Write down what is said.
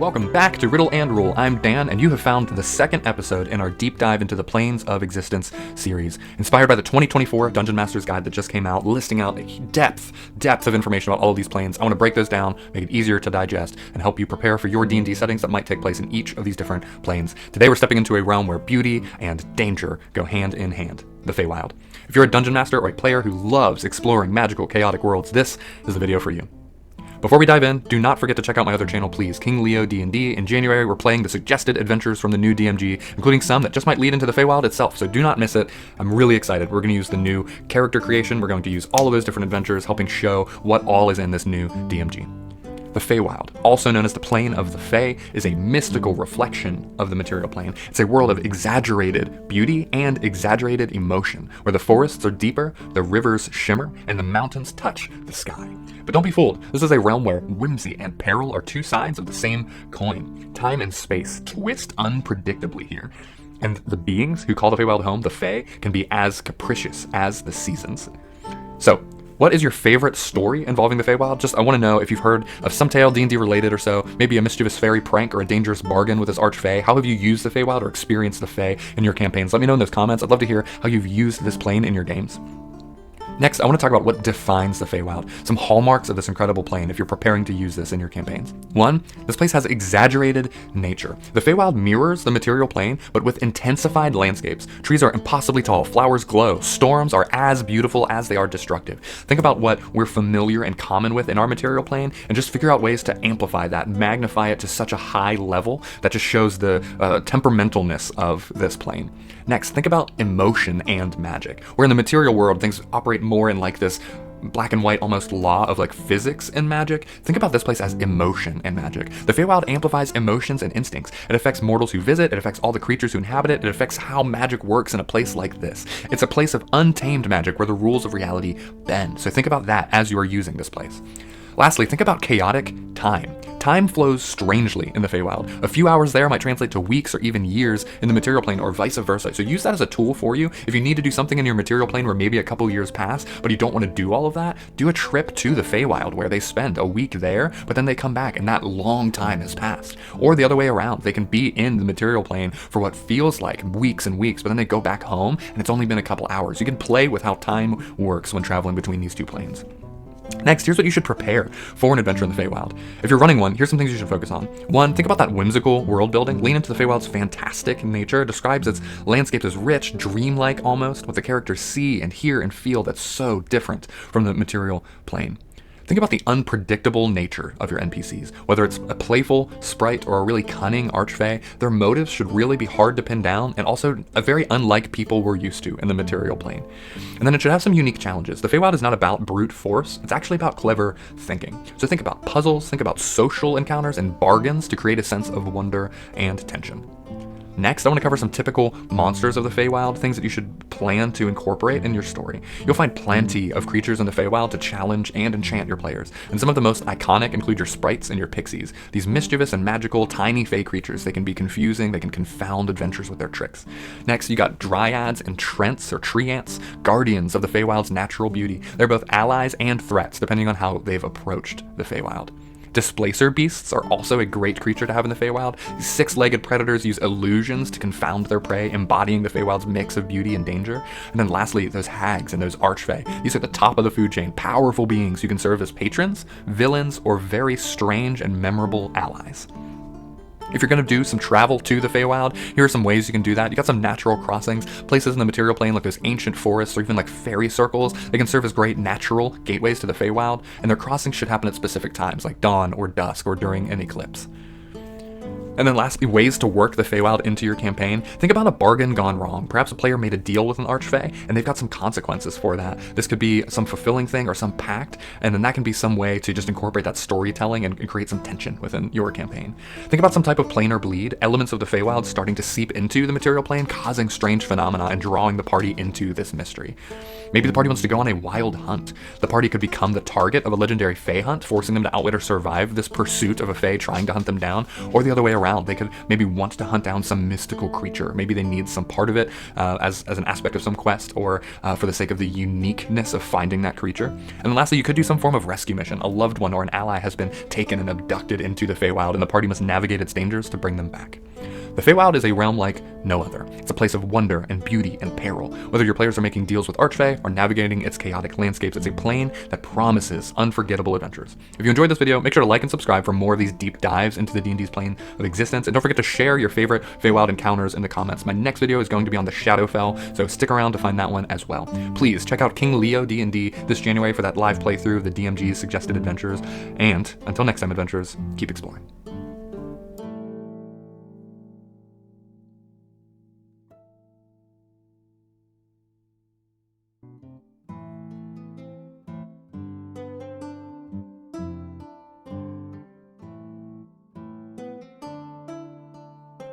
welcome back to Riddle and Rule. I'm Dan, and you have found the second episode in our deep dive into the Planes of Existence series, inspired by the 2024 Dungeon Master's Guide that just came out, listing out a depth of information about all of these planes. I want to break those down, make it easier to digest, and help you prepare for your D&D settings that might take place in each of these different planes. Today we're stepping into a realm where beauty and danger go hand in hand, the Feywild. If you're a Dungeon Master or a player who loves exploring magical, chaotic worlds, this is the video for you. Before we dive in, do not forget to check out my other channel, please, KingLeoDnD. In January, we're playing the suggested adventures from the new DMG, including some that just might lead into the Feywild itself, so do not miss it. I'm really excited. We're going to use the new character creation. We're going to use all of those different adventures, helping show what all is in this new DMG. The Feywild, also known as the Plane of the Fey, is a mystical reflection of the material plane. It's a world of exaggerated beauty and exaggerated emotion, where the forests are deeper, the rivers shimmer, and the mountains touch the sky. But don't be fooled. This is a realm where whimsy and peril are two sides of the same coin. Time and space twist unpredictably here. And the beings who call the Feywild home, the Fey, can be as capricious as the seasons. So, what is your favorite story involving the Feywild? I want to know if you've heard of some tale D&D related or so, maybe a mischievous fairy prank or a dangerous bargain with this arch-Fey. How have you used the Feywild or experienced the Fey in your campaigns? Let me know in those comments. I'd love to hear how you've used this plane in your games. Next, I want to talk about what defines the Feywild, some hallmarks of this incredible plane if you're preparing to use this in your campaigns. 1, this place has exaggerated nature. The Feywild mirrors the material plane, but with intensified landscapes. Trees are impossibly tall, flowers glow, storms are as beautiful as they are destructive. Think about what we're familiar and common with in our material plane, and just figure out ways to amplify that, magnify it to such a high level that just shows the temperamentalness of this plane. Next, think about emotion and magic. Where in the material world, things operate more in like this black and white almost law of like physics and magic. Think about this place as emotion and magic. The Feywild amplifies emotions and instincts. It affects mortals who visit, it affects all the creatures who inhabit it, it affects how magic works in a place like this. It's a place of untamed magic where the rules of reality bend. So think about that as you are using this place. Lastly, think about chaotic time. Time flows strangely in the Feywild. A few hours there might translate to weeks or even years in the material plane, or vice versa. So use that as a tool for you. If you need to do something in your material plane where maybe a couple years pass, but you don't want to do all of that, do a trip to the Feywild where they spend a week there, but then they come back and that long time has passed. Or the other way around, they can be in the material plane for what feels like weeks and weeks, but then they go back home and it's only been a couple hours. You can play with how time works when traveling between these two planes. Next, here's what you should prepare for an adventure in the Feywild. If you're running one, here's some things you should focus on. 1, think about that whimsical world building. Lean into the Feywild's fantastic nature. It describes its landscapes as rich, dreamlike almost, what the characters see and hear and feel that's so different from the material plane. Think about the unpredictable nature of your NPCs. Whether it's a playful sprite or a really cunning archfey, their motives should really be hard to pin down and also very unlike people we're used to in the material plane. And then it should have some unique challenges. The Feywild is not about brute force, it's actually about clever thinking. So think about puzzles, think about social encounters and bargains to create a sense of wonder and tension. Next, I want to cover some typical monsters of the Feywild, things that you should plan to incorporate in your story. You'll find plenty of creatures in the Feywild to challenge and enchant your players, and some of the most iconic include your sprites and your pixies. These mischievous and magical tiny fey creatures, they can be confusing, they can confound adventures with their tricks. Next, you got dryads and trents or tree ants, guardians of the Feywild's natural beauty. They're both allies and threats, depending on how they've approached the Feywild. Displacer beasts are also a great creature to have in the Feywild. These 6-legged predators use illusions to confound their prey, embodying the Feywild's mix of beauty and danger. And then lastly, those hags and those archfey. These are the top of the food chain, powerful beings who can serve as patrons, villains, or very strange and memorable allies. If you're going to do some travel to the Feywild, here are some ways you can do that. You got some natural crossings, places in the material plane like those ancient forests or even like fairy circles. They can serve as great natural gateways to the Feywild, and their crossings should happen at specific times like dawn or dusk or during an eclipse. And then lastly, ways to work the Feywild into your campaign. Think about a bargain gone wrong. Perhaps a player made a deal with an archfey, and they've got some consequences for that. This could be some fulfilling thing or some pact, and then that can be some way to just incorporate that storytelling and create some tension within your campaign. Think about some type of planar bleed, elements of the Feywild starting to seep into the material plane, causing strange phenomena and drawing the party into this mystery. Maybe the party wants to go on a wild hunt. The party could become the target of a legendary Fey hunt, forcing them to outwit or survive this pursuit of a Fey trying to hunt them down, or the other way around. around. They could maybe want to hunt down some mystical creature. Maybe they need some part of it as an aspect of some quest, or for the sake of the uniqueness of finding that creature. And then lastly, you could do some form of rescue mission. A loved one or an ally has been taken and abducted into the Feywild, and the party must navigate its dangers to bring them back. The Feywild is a realm like no other. It's a place of wonder and beauty and peril. Whether your players are making deals with Archfey or navigating its chaotic landscapes, it's a plane that promises unforgettable adventures. If you enjoyed this video, make sure to like and subscribe for more of these deep dives into the D&D's plane of existence, and don't forget to share your favorite Feywild encounters in the comments. My next video is going to be on the Shadowfell, so stick around to find that one as well. Please check out KingLeoDnD this January for that live playthrough of the DMG's suggested adventures, and until next time, adventurers, keep exploring.